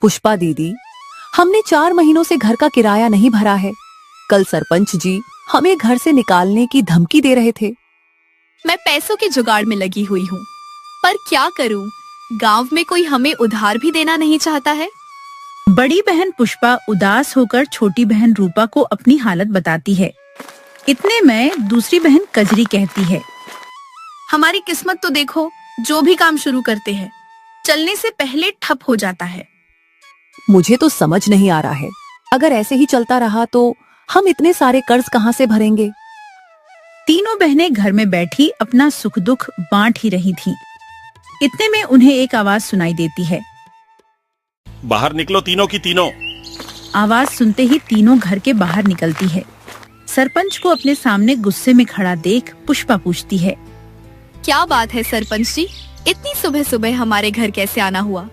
पुष्पा दीदी, हमने 4 महीनों से घर का किराया नहीं भरा है। कल सरपंच जी हमें घर से निकालने की धमकी दे रहे थे। मैं पैसों के जुगाड़ में लगी हुई हूँ, पर क्या करूँ, गांव में कोई हमें उधार भी देना नहीं चाहता है। बड़ी बहन पुष्पा उदास होकर छोटी बहन रूपा को अपनी हालत बताती है। इतने में दूसरी बहन कजरी कहती है, हमारी किस्मत तो देखो, जो भी काम शुरू करते हैं चलने से पहले ठप हो जाता है। मुझे तो समझ नहीं आ रहा है, अगर ऐसे ही चलता रहा तो हम इतने सारे कर्ज कहाँ से भरेंगे। तीनों बहनें घर में बैठी अपना सुख दुख बांट ही रही थीं। इतने में उन्हें एक आवाज सुनाई देती है, बाहर निकलो तीनों की तीनों। आवाज सुनते ही तीनों घर के बाहर निकलती है। सरपंच को अपने सामने गुस्से में खड़ा देख पुष्पा पूछती है, क्या बात है सरपंच जी, इतनी सुबह सुबह हमारे घर कैसे आना हुआ।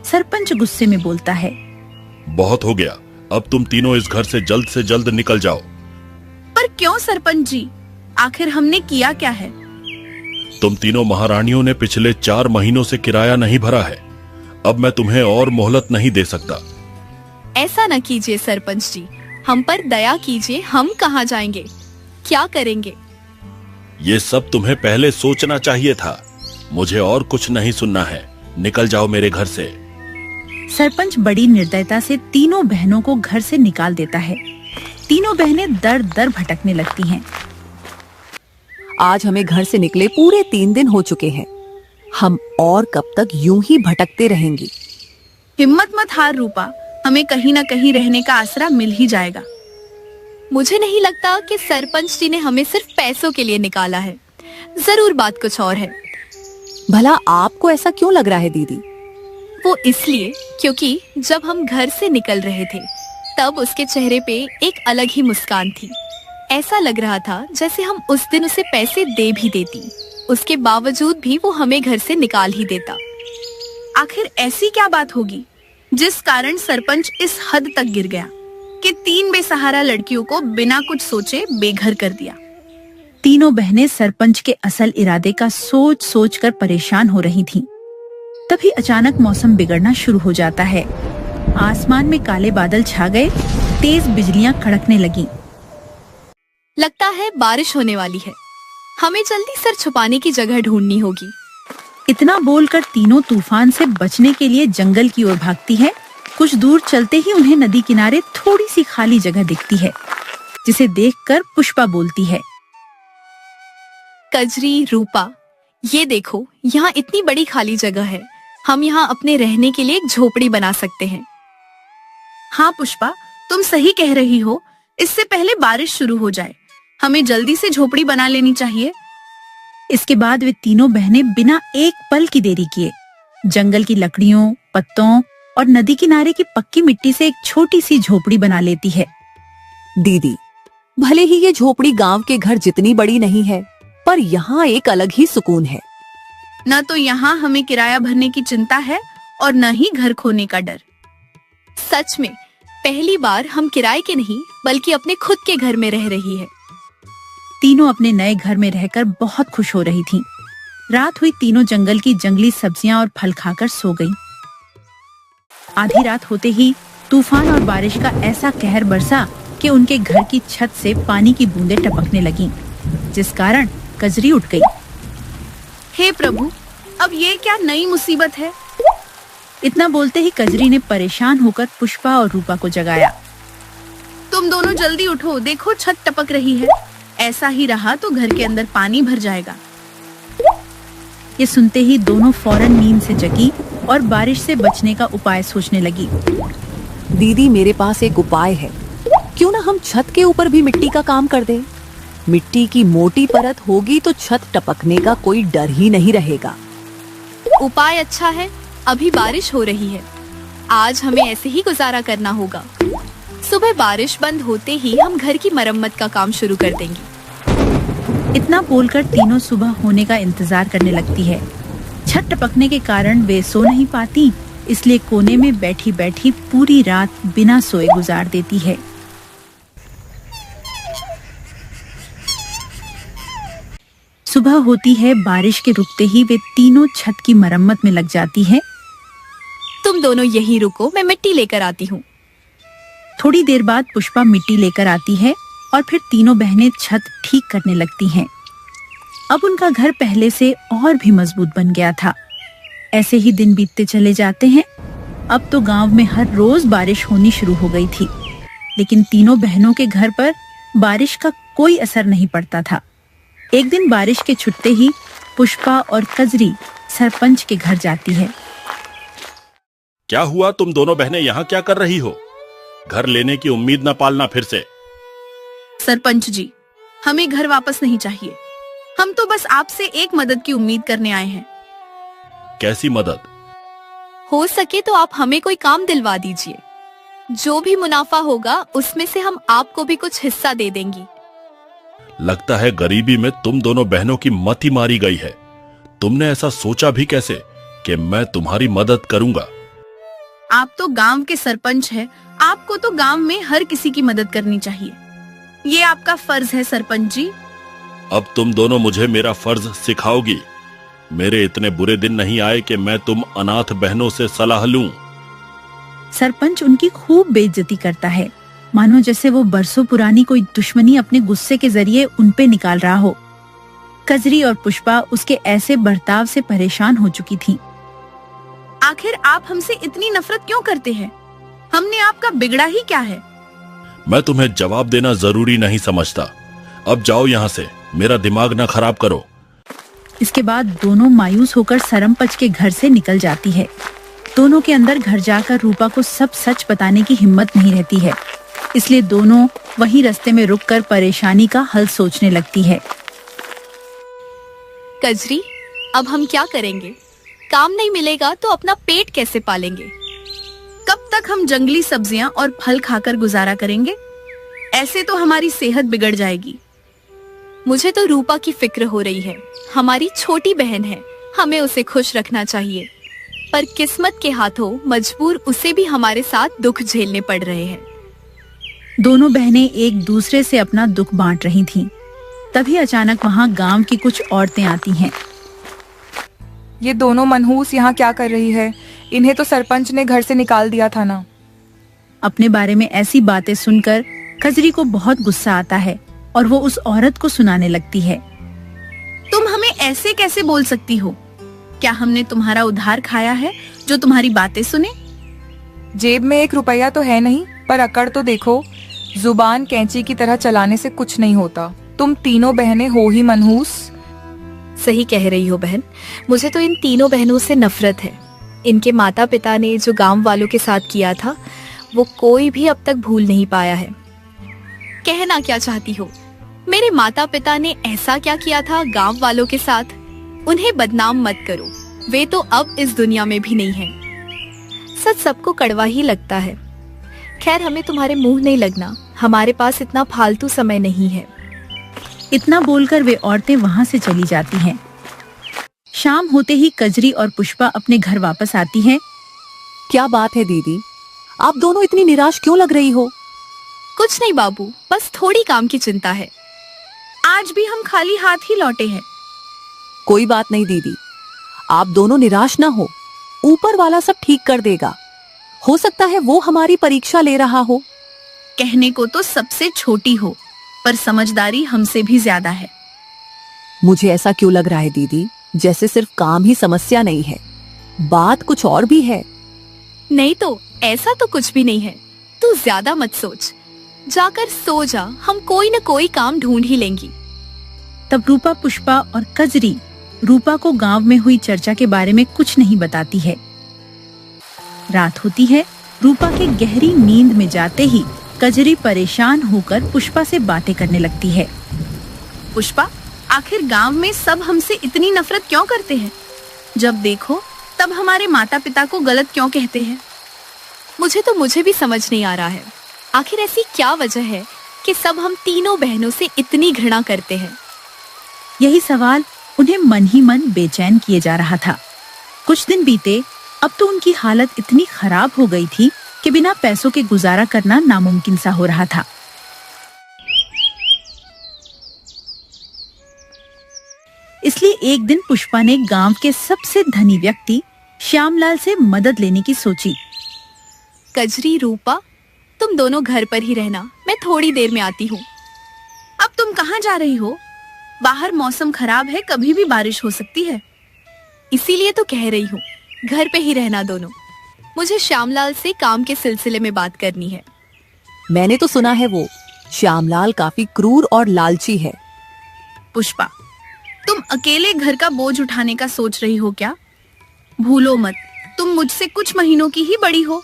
सरपंच गुस्से में बोलता है, बहुत हो गया, अब तुम तीनों इस घर से जल्द निकल जाओ। पर क्यों सरपंच जी, आखिर हमने किया क्या है। तुम तीनों महारानियों ने पिछले 4 महीनों से किराया नहीं भरा है। अब मैं तुम्हें और मोहलत नहीं दे सकता। ऐसा न कीजिए सरपंच जी, हम पर दया कीजिए, हम कहाँ जाएंगे, क्या करेंगे। ये सब तुम्हें पहले सोचना चाहिए था। मुझे और कुछ नहीं सुनना है, निकल जाओ मेरे घर से। सरपंच बड़ी निर्दयता से तीनों बहनों को घर से निकाल देता है। तीनों बहनें दर दर भटकने लगती हैं। आज हमें घर से निकले पूरे 3 दिन हो चुके हैं। हम और कब तक यूं ही भटकते रहेंगे। हिम्मत मत हार रूपा, हमें कहीं न कहीं रहने का आसरा मिल ही जाएगा। मुझे नहीं लगता कि सरपंच जी ने हमें सिर्फ पैसों के लिए निकाला है, जरूर बात कुछ और है। भला आपको ऐसा क्यों लग रहा है दीदी। वो इसलिए क्योंकि जब हम घर से निकल रहे थे तब उसके चेहरे पे एक अलग ही मुस्कान थी। ऐसा लग रहा था जैसे हम उस दिन उसे पैसे दे भी देती, उसके बावजूद भी वो हमें घर से निकाल ही देता। आखिर ऐसी क्या बात होगी जिस कारण सरपंच इस हद तक गिर गया कि 3 बेसहारा लड़कियों को बिना कुछ सोचे बेघर कर दिया। तीनों बहनें सरपंच के असल इरादे का सोच सोच कर परेशान हो रही थीं। तभी अचानक मौसम बिगड़ना शुरू हो जाता है। आसमान में काले बादल छा गए, तेज बिजलियां कड़कने लगीं। लगता है बारिश होने वाली है, हमें जल्दी सर छुपाने की जगह ढूंढनी होगी। इतना बोलकर तीनों तूफान से बचने के लिए जंगल की ओर भागती है। कुछ दूर चलते ही उन्हें नदी किनारे थोड़ी सी खाली जगह दिखती है, जिसे देखकर पुष्पा बोलती है, कजरी, रूपा, ये देखो, यहाँ इतनी बड़ी खाली जगह है, हम यहाँ अपने रहने के लिए एक झोपड़ी बना सकते हैं। हाँ पुष्पा, तुम सही कह रही हो, इससे पहले बारिश शुरू हो जाए हमें जल्दी से झोपड़ी बना लेनी चाहिए। इसके बाद वे तीनों बहनें बिना एक पल की देरी किए जंगल की लकड़ियों, पत्तों और नदी किनारे की पक्की मिट्टी से एक छोटी सी झोपड़ी बना लेती है। दीदी, भले ही ये झोपड़ी गांव के घर जितनी बड़ी नहीं है, पर यहाँ एक अलग ही सुकून है। न तो यहाँ हमें किराया भरने की चिंता है और न ही घर खोने का डर। सच में पहली बार हम किराए के नहीं बल्कि अपने खुद के घर में रह रही है। तीनों अपने नए घर में रहकर बहुत खुश हो रही थीं। रात हुई, तीनों जंगल की जंगली सब्जियां और फल खाकर सो गईं। आधी रात होते ही तूफान और बारिश का ऐसा कहर बरसा कि उनके घर की छत से पानी की बूंदें टपकने लगीं, जिस कारण कजरी उठ गई। हे प्रभु, अब ये क्या नई मुसीबत है। इतना बोलते ही कजरी ने परेशान होकर पुष्पा और रूपा को जगाया। तुम दोनों जल्दी उठो, देखो छत टपक रही है, ऐसा ही रहा तो घर के अंदर पानी भर जाएगा। ये सुनते ही दोनों फौरन नींद से जगी और बारिश से बचने का उपाय सोचने लगी। दीदी, मेरे पास एक उपाय है, क्यों ना हम छत के ऊपर भी मिट्टी का काम कर दें। मिट्टी की मोटी परत होगी तो छत टपकने का कोई डर ही नहीं रहेगा। उपाय अच्छा है, अभी बारिश हो रही है, आज हमें ऐसे ही गुजारा करना होगा। सुबह बारिश बंद होते ही हम घर की मरम्मत का काम शुरू कर देंगे। इतना बोलकर तीनों सुबह होने का इंतजार करने लगती है। छत टपकने के कारण वे सो नहीं पाती, इसलिए कोने में बैठी बैठी पूरी रात बिना सोए गुजार देती है। सुबह होती है, बारिश के रुकते ही वे तीनों छत की मरम्मत में लग जाती है। तुम दोनों यहीं रुको, मैं मिट्टी लेकर आती हूँ। थोड़ी देर बाद पुष्पा मिट्टी लेकर आती है और फिर तीनों बहनें छत ठीक करने लगती हैं। अब उनका घर पहले से और भी मजबूत बन गया था। ऐसे ही दिन बीतते चले जाते हैं। अब तो गांव में हर रोज बारिश होनी शुरू हो गई थी, लेकिन तीनों बहनों के घर पर बारिश का कोई असर नहीं पड़ता था। एक दिन बारिश के छुट्टे ही पुष्पा और कजरी सरपंच के घर जाती है। क्या हुआ, तुम दोनों बहनें यहाँ क्या कर रही हो? घर लेने की उम्मीद न पालना फिर से। सरपंच जी, हमें घर वापस नहीं चाहिए। हम तो बस आपसे एक मदद की उम्मीद करने आए हैं। कैसी मदद? हो सके तो आप हमें कोई काम दिलवा दीजिए। जो भी मुनाफा होगा उसमें से हम आपको भी कुछ हिस्सा दे देंगी। लगता है गरीबी में तुम दोनों बहनों की मति मारी गई है। तुमने ऐसा सोचा भी कैसे कि मैं तुम्हारी मदद करूंगा? आप तो गांव के सरपंच हैं, आपको तो गांव में हर किसी की मदद करनी चाहिए। ये आपका फर्ज है सरपंच जी। अब तुम दोनों मुझे मेरा फर्ज सिखाओगी। मेरे इतने बुरे दिन नहीं आए कि मैं तुम अनाथ बहनों से सलाह लूं। सरपंच उनकी खूब बेइज्जती करता है, मानो जैसे वो बरसों पुरानी कोई दुश्मनी अपने गुस्से के जरिए उनपे निकाल रहा हो। कजरी और पुष्पा उसके ऐसे बर्ताव से परेशान हो चुकी थीं। आखिर आप हमसे इतनी नफरत क्यों करते हैं? हमने आपका बिगड़ा ही क्या है? मैं तुम्हें जवाब देना जरूरी नहीं समझता। अब जाओ यहाँ से, मेरा दिमाग ना खराब करो। इसके बाद दोनों मायूस होकर सरपंच के घर से निकल जाती है। दोनों के अंदर घर जाकर रूपा को सब सच बताने की हिम्मत नहीं रहती है, इसलिए दोनों वहीं रास्ते में रुककर परेशानी का हल सोचने लगती है। कजरी, अब हम क्या करेंगे? काम नहीं मिलेगा तो अपना पेट कैसे पालेंगे? कब तक हम जंगली सब्जियां और फल खाकर गुजारा करेंगे? ऐसे तो हमारी सेहत बिगड़ जाएगी। मुझे तो रूपा की फिक्र हो रही है। हमारी छोटी बहन है, हमें उसे खुश रखना चाहिए, पर किस्मत के हाथों मजबूर उसे भी हमारे साथ दुख झेलने पड़ रहे हैं। दोनों बहनें एक दूसरे से अपना दुख बांट रही थीं। तभी अचानक वहाँ गांव की कुछ औरतें आती हैं। ये दोनों मनहूस यहाँ क्या कर रही है? इन्हें तो सरपंच ने घर से निकाल दिया था ना। अपने बारे में ऐसी बातें सुनकर कजरी को बहुत गुस्सा आता है और वो उस औरत को सुनाने लगती है। तुम हमें ऐसे कैसे बोल सकती हो? क्या हमने तुम्हारा उधार खाया है जो तुम्हारी बातें सुने? जेब में 1 रुपया तो है नहीं, पर अकड़ तो देखो। जुबान कैंची की तरह चलाने से कुछ नहीं होता। तुम तीनों बहनें हो ही मनहूस। सही कह रही हो बहन, मुझे तो इन तीनों बहनों से नफरत है। इनके माता पिता ने जो गांव वालों के साथ किया था वो कोई भी अब तक भूल नहीं पाया है। कहना क्या चाहती हो? मेरे माता पिता ने ऐसा क्या किया था गांव वालों के साथ? उन्हें बदनाम मत करो, वे तो अब इस दुनिया में भी नहीं हैं। सच सबको कड़वा ही लगता है। खैर, हमें तुम्हारे मुंह नहीं लगना, हमारे पास इतना फालतू समय नहीं है। इतना बोलकर वे औरतें वहाँ से चली जाती हैं। शाम होते ही कजरी और पुष्पा अपने घर वापस आती हैं। क्या बात है दीदी, आप दोनों इतनी निराश क्यों लग रही हो? कुछ नहीं बाबू, बस थोड़ी काम की चिंता है। आज भी हम खाली हाथ ही लौटे हैं। कोई बात नहीं दीदी, आप दोनों निराश ना हो, ऊपर वाला सब ठीक कर देगा। हो सकता है वो हमारी परीक्षा ले रहा हो। कहने को तो सबसे छोटी हो, पर समझदारी हमसे भी ज्यादा है। मुझे ऐसा क्यों लग रहा है दीदी, जैसे सिर्फ काम ही समस्या नहीं है, बात कुछ और भी है। नहीं तो ऐसा तो कुछ भी नहीं है। तू ज्यादा मत सोच, जाकर सो जा, हम कोई न कोई काम ढूंढ ही लेंगी। तब रूपा, पुष्पा और कजरी रूपा को गांव में हुई चर्चा के बारे में कुछ नहीं बताती है। रात होती है। रूपा के गहरी नींद में जाते ही कजरी परेशान होकर पुष्पा से बातें करने लगती है। पुष्पा, आखिर गांव में सब हमसे इतनी नफरत क्यों करते हैं? जब देखो तब हमारे माता पिता को गलत क्यों कहते हैं? मुझे भी समझ नहीं आ रहा है। आखिर ऐसी क्या वजह है कि सब हम तीनों बहनों से इतनी घृणा करते हैं? यही सवाल उन्हें मन ही मन बेचैन किए जा रहा था। कुछ दिन बीते, अब तो उनकी हालत इतनी खराब हो गई थी कि बिना पैसों के गुजारा करना नामुमकिन सा हो रहा था। इसलिए एक दिन पुष्पा ने गांव के सबसे धनी व्यक्ति श्यामलाल से मदद लेने की सोची। कजरी, रूपा, तुम दोनों घर पर ही रहना, मैं थोड़ी देर में आती हूँ। अब तुम कहाँ जा रही हो? बाहर मौसम खराब है, कभी भी बारिश हो सकती है। इसीलिए तो कह रही हूँ, घर पे ही रहना दोनों। मुझे श्यामलाल से काम के सिलसिले में बात करनी है। मैंने तो सुना है वो श्यामलाल काफी क्रूर और लालची है। पुष्पा, तुम अकेले घर का बोझ उठाने का सोच रही हो क्या? भूलो मत, तुम मुझसे कुछ महीनों की ही बड़ी हो।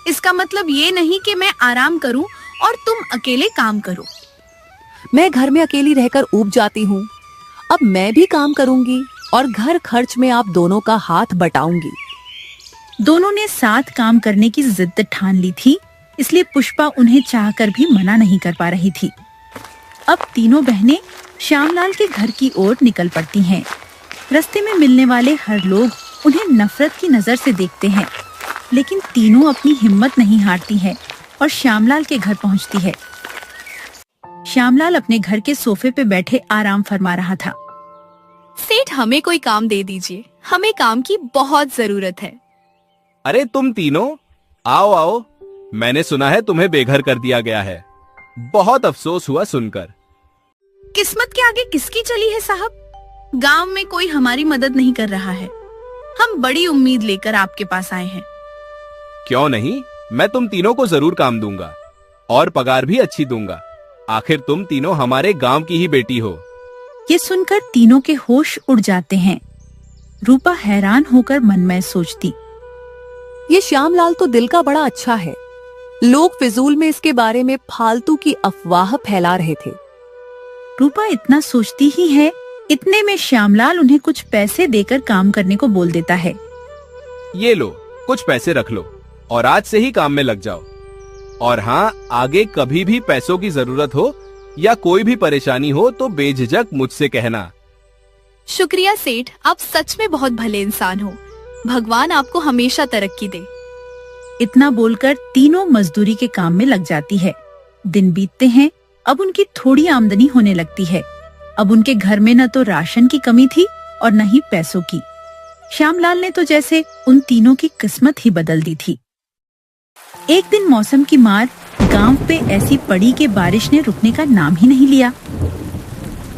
इसका मतलब ये नहीं कि मैं आराम करूं और तुम अकेले काम करो। मैं घर में अकेली रहकर ऊब जाती हूँ। अब मैं भी काम करूंगी और घर खर्च में आप दोनों का हाथ बटाऊंगी। दोनों ने साथ काम करने की जिद ठान ली थी, इसलिए पुष्पा उन्हें चाहकर भी मना नहीं कर पा रही थी। अब तीनों बहनें श्यामलाल के घर की ओर निकल पड़ती हैं। रास्ते में मिलने वाले हर लोग उन्हें नफरत की नजर से देखते हैं, लेकिन तीनों अपनी हिम्मत नहीं हारती हैं और श्यामलाल के घर पहुंचती है। श्यामलाल अपने घर के सोफे पे बैठे आराम फरमा रहा था। सेठ, हमें कोई काम दे दीजिए, हमें काम की बहुत जरूरत है। अरे तुम तीनों आओ आओ, मैंने सुना है तुम्हें बेघर कर दिया गया है। बहुत अफसोस हुआ सुनकर। किस्मत के आगे किसकी चली है साहब? गांव में कोई हमारी मदद नहीं कर रहा है। हम बड़ी उम्मीद लेकर आपके पास आए हैं। क्यों नहीं, मैं तुम तीनों को जरूर काम दूंगा और पगार भी अच्छी दूंगा। आखिर तुम तीनों हमारे गांव की ही बेटी हो। ये सुनकर तीनों के होश उड़ जाते हैं। रूपा हैरान होकर मन में सोचती, ये श्यामलाल तो दिल का बड़ा अच्छा है। लोग फिजूल में इसके बारे में फालतू की अफवाह फैला रहे थे। रूपा इतना सोचती ही है, इतने में श्यामलाल उन्हें कुछ पैसे देकर काम करने को बोल देता है। ये लो, कुछ पैसे रख लो और आज से ही काम में लग जाओ। और हाँ, आगे कभी भी पैसों की जरूरत हो या कोई भी परेशानी हो तो बेझिझक मुझसे कहना। शुक्रिया सेठ, आप सच में बहुत भले इंसान हो। भगवान आपको हमेशा तरक्की दे। इतना बोलकर तीनों मजदूरी के काम में लग जाती है। दिन बीतते हैं, अब उनकी थोड़ी आमदनी होने लगती है। अब उनके घर में न तो राशन की कमी थी और न ही पैसों की। श्यामलाल ने तो जैसे उन तीनों की किस्मत ही बदल दी थी। एक दिन मौसम की मार गांव पे ऐसी पड़ी कि बारिश ने रुकने का नाम ही नहीं लिया।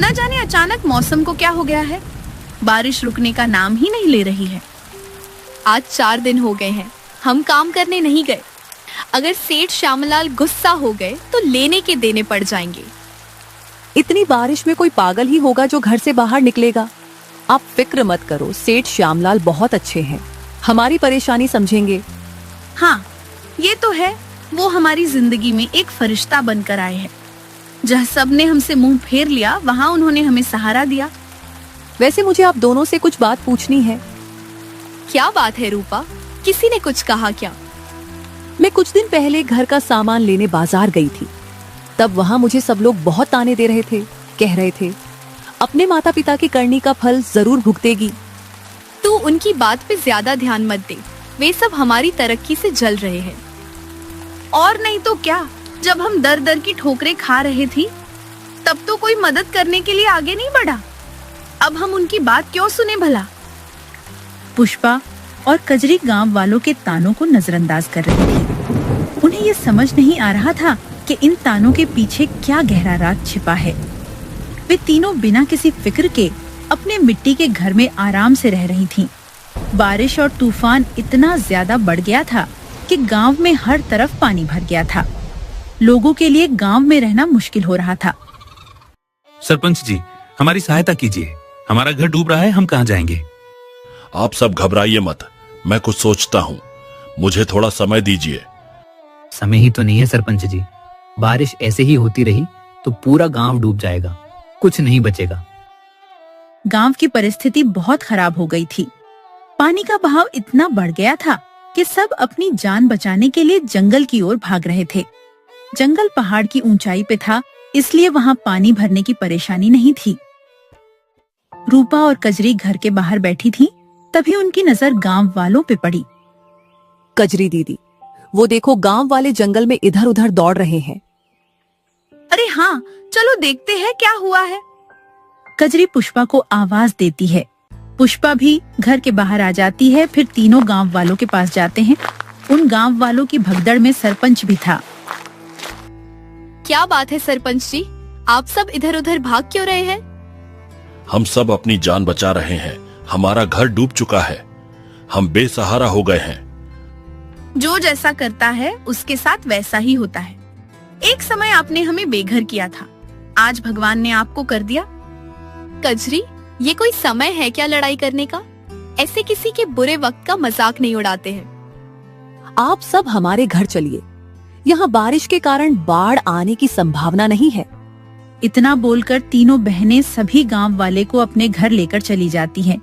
न जाने अचानक मौसम को क्या हो गया है, बारिश रुकने का नाम ही नहीं ले रही है। आज 4 दिन हो गए हैं, हम काम करने नहीं गए। अगर सेठ श्यामलाल गुस्सा हो गए तो लेने के देने पड़ जाएंगे। इतनी बारिश में कोई पागल ही होगा जो घर से बाहर निकलेगा। आप फिक्र मत करो, सेठ श्यामलाल बहुत अच्छे हैं, हमारी परेशानी समझेंगे। हाँ, ये तो है, वो हमारी जिंदगी में एक फरिश्ता बनकर आए हैं। जहाँ सबने हमसे मुंह फेर लिया, वहाँ उन्होंने हमें सहारा दिया। वैसे मुझे आप दोनों से कुछ बात पूछनी है। क्या बात है रूपा? किसी ने कुछ कहा क्या? मैं कुछ दिन पहले घर का सामान लेने बाजार गई थी। तब वहाँ मुझे सब लोग बहुत ताने दे रहे थे, कह रहे थे अपने माता पिता की करनी का फल जरूर भुगतेगी। तू उनकी बात पे ज्यादा ध्यान मत दे, वे सब हमारी तरक्की से जल रहे हैं। और नहीं तो क्या, जब हम दर दर की ठोकरें खा रहे थी तब तो कोई मदद करने के लिए आगे नहीं बढ़ा। अब हम उनकी बात क्यों सुने भला? पुष्पा और कजरी गांव वालों के तानों को नजरअंदाज कर रही थी। उन्हें ये समझ नहीं आ रहा था कि इन तानों के पीछे क्या गहरा राज छिपा है। वे तीनों बिना किसी फिक्र के अपने मिट्टी के घर में आराम से रह रही थीं। बारिश और तूफान इतना ज्यादा बढ़ गया था कि गांव में हर तरफ पानी भर गया था। लोगों के लिए गांव में रहना मुश्किल हो रहा था। सरपंच जी, हमारी सहायता कीजिए, हमारा घर डूब रहा है, हम कहाँ जाएंगे? आप सब घबराइए मत, मैं कुछ सोचता हूँ, मुझे थोड़ा समय दीजिए। समय ही तो नहीं है सरपंच जी, बारिश ऐसे ही होती रही तो पूरा गांव डूब जाएगा, कुछ नहीं बचेगा। गांव की परिस्थिति बहुत खराब हो गई थी। पानी का बहाव इतना बढ़ गया था कि सब अपनी जान बचाने के लिए जंगल की ओर भाग रहे थे। जंगल पहाड़ की ऊंचाई पे था, इसलिए वहाँ पानी भरने की परेशानी नहीं थी। रूपा और कजरी घर के बाहर बैठी थी, तभी उनकी नजर गांव वालों पे पड़ी। कजरी दीदी, वो देखो गांव वाले जंगल में इधर उधर दौड़ रहे हैं। अरे हाँ, चलो देखते हैं क्या हुआ है। कजरी पुष्पा को आवाज देती है। पुष्पा भी घर के बाहर आ जाती है। फिर तीनों गांव वालों के पास जाते हैं। उन गांव वालों की भगदड़ में सरपंच भी था। क्या बात है सरपंच जी, आप सब इधर उधर भाग क्यों रहे हैं? हम सब अपनी जान बचा रहे हैं। हमारा घर डूब चुका है। हम बेसहारा हो गए हैं। जो जैसा करता है उसके साथ वैसा ही होता है। एक समय आपने हमें बेघर किया था, आज भगवान ने आपको कर दिया। कजरी, ये कोई समय है क्या लड़ाई करने का? ऐसे किसी के बुरे वक्त का मजाक नहीं उड़ाते हैं। आप सब हमारे घर चलिए। यहाँ बारिश के कारण बाढ़ आने की संभावना नहीं है। इतना बोलकर तीनों बहनें सभी गांव वाले को अपने घर लेकर चली जाती हैं।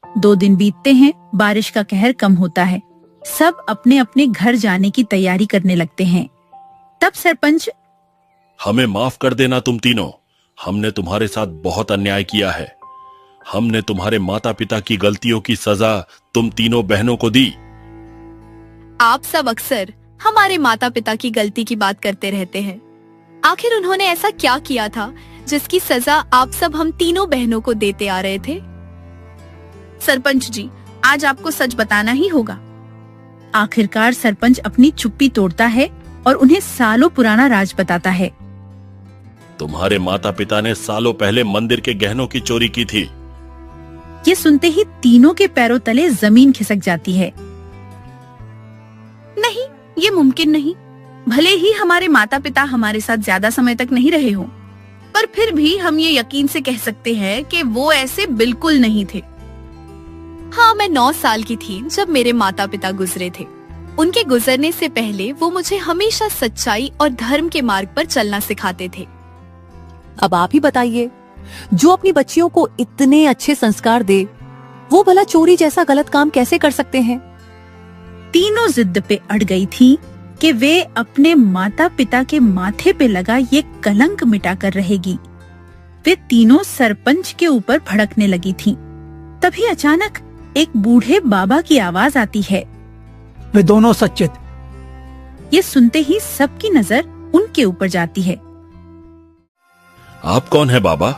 दो दिन बीतते हैं, बारिश का कहर कम होता है। सब अपने अपने घर जाने की तैयारी करने लगते हैं। तब सरपंच, हमें माफ कर देना तुम तीनों। हमने तुम्हारे साथ बहुत अन्याय किया है। हमने तुम्हारे माता पिता की गलतियों की सजा तुम तीनों बहनों को दी। आप सब अक्सर हमारे माता पिता की गलती की बात करते रहते हैं। आखिर उन्होंने ऐसा क्या किया था जिसकी सजा आप सब हम तीनों बहनों को देते आ रहे थे? सरपंच जी, आज आपको सच बताना ही होगा। आखिरकार सरपंच अपनी चुप्पी तोड़ता है और उन्हें सालों पुराना राज बताता है। तुम्हारे माता पिता ने सालों पहले मंदिर के गहनों की चोरी की थी। ये सुनते ही तीनों के पैरों तले जमीन खिसक जाती है। नहीं, ये मुमकिन नहीं। भले ही हमारे माता पिता हमारे साथ ज्यादा समय तक नहीं रहे हों, पर फिर भी हम ये यकीन से कह सकते हैं कि वो ऐसे बिल्कुल नहीं थे। हाँ, मैं 9 साल की थी जब मेरे माता पिता गुजरे थे। उनके गुजरने से पहले वो मुझे हमेशा सच्चाई और धर्म के मार्ग पर चलना सिखाते थे। अब आप ही बताइए, जो अपनी बच्चियों को इतने अच्छे संस्कार दे, वो भला चोरी जैसा गलत काम कैसे कर सकते हैं? तीनों जिद पे अड़ गई थी कि वे अपने माता पिता के माथे पे लगा ये कलंक मिटा कर रहेगी। वे तीनों सरपंच के ऊपर भड़कने लगी थीं। तभी अचानक एक बूढ़े बाबा की आवाज आती है। वे दोनों सच्चे थे। ये सुनते ही सबकी नजर उनके ऊपर जाती है। आप कौन है बाबा?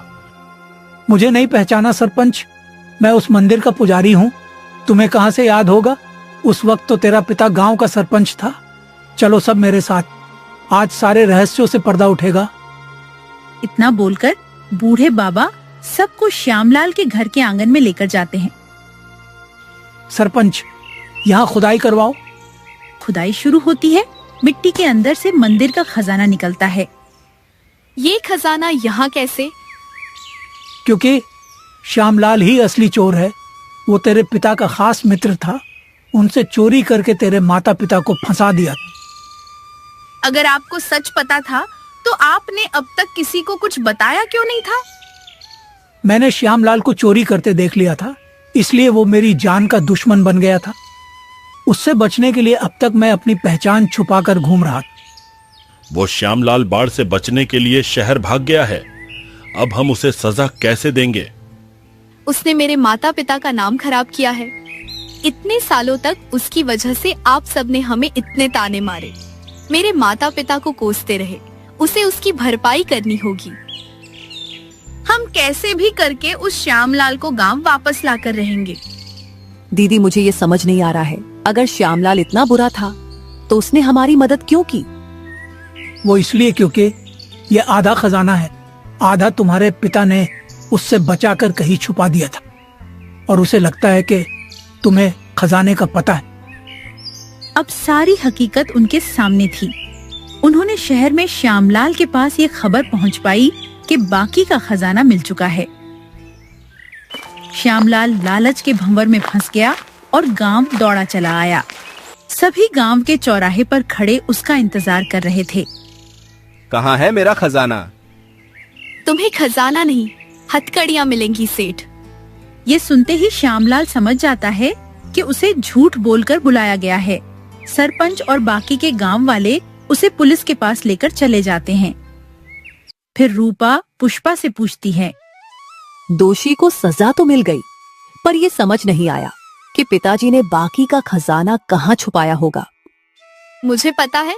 मुझे नहीं पहचाना सरपंच? मैं उस मंदिर का पुजारी हूँ। तुम्हें कहाँ से याद होगा? उस वक्त तो तेरा पिता गांव का सरपंच था। चलो सब मेरे साथ, आज सारे रहस्यों से पर्दा उठेगा। इतना बोलकर बूढ़े बाबा सबको श्यामलाल के घर के आंगन में लेकर जाते हैं। सरपंच, यहाँ खुदाई करवाओ। खुदाई शुरू होती है। मिट्टी के अंदर से मंदिर का खजाना निकलता है। ये खजाना यहाँ कैसे? क्योंकि श्यामलाल ही असली चोर है। वो तेरे पिता का खास मित्र था। उनसे चोरी करके तेरे माता पिता को फंसा दिया। अगर आपको सच पता था तो आपने अब तक किसी को कुछ बताया क्यों नहीं था? मैंने श्यामलाल को चोरी करते देख लिया था, इसलिए वो मेरी जान का दुश्मन बन गया था। उससे बचने के लिए अब तक मैं अपनी पहचान छुपाकर घूम रहा था। वो श्यामलाल बाढ़ से बचने के लिए शहर भाग गया है। अब हम उसे सजा कैसे देंगे? उसने मेरे माता पिता का नाम खराब किया है। इतने सालों तक उसकी वजह से आप सब ने हमें इतने ताने मारे, मेरे माता पिता को कोसते रहे। उसे उसकी भरपाई करनी होगी। हम कैसे भी करके उस श्यामलाल को गांव वापस लाकर रहेंगे। दीदी, मुझे ये समझ नहीं आ रहा है, अगर श्यामलाल इतना बुरा था तो उसने हमारी मदद क्यों की? वो इसलिए क्योंकि ये आधा खजाना है, आधा तुम्हारे पिता ने उससे बचाकर कहीं छुपा दिया था और उसे लगता है कि तुम्हें खजाने का पता है। अब सारी हकीकत उनके सामने थी। उन्होंने शहर में श्यामलाल के पास ये खबर पहुंच पाई कि बाकी का खजाना मिल चुका है। श्यामलाल लालच के भंवर में फंस गया और गांव दौड़ा चला आया। सभी गांव के चौराहे पर खड़े उसका इंतजार कर रहे थे। कहाँ है मेरा खजाना? तुम्हें खजाना नहीं, हथकड़ियां मिलेंगी सेठ। ये सुनते ही श्यामलाल समझ जाता है कि उसे झूठ बोलकर बुलाया गया है। सरपंच और बाकी के गांव वाले उसे पुलिस के पास लेकर चले जाते हैं। फिर रूपा पुष्पा से पूछती है, दोषी को सजा तो मिल गई, पर ये समझ नहीं आया कि पिताजी ने बाकी का खजाना कहाँ छुपाया होगा। मुझे पता है,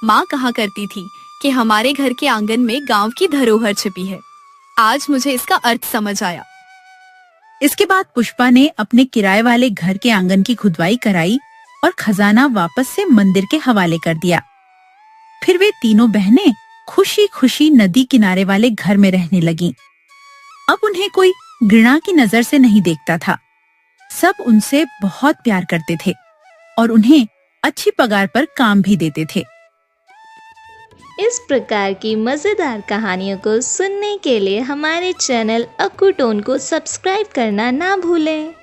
माँ कहा करती थी कि हमारे घर के आंगन में गांव की धरोहर छिपी है। आज मुझे इसका अर्थ समझ आया। इसके बाद पुष्पा ने अपने किराए वाले घर के आंगन की खुदवाई कराई और खजाना वापस से मंदिर के हवाले कर दिया। फिर वे तीनों बहनें खुशी खुशी नदी किनारे वाले घर में रहने लगीं। अब उन्हें कोई घृणा की नजर से नहीं देखता था। सब उनसे बहुत प्यार करते थे और उन्हें अच्छी पगार पर काम भी देते थे। इस प्रकार की मजेदार कहानियों को सुनने के लिए हमारे चैनल अक्कू टोन को सब्सक्राइब करना ना भूलें।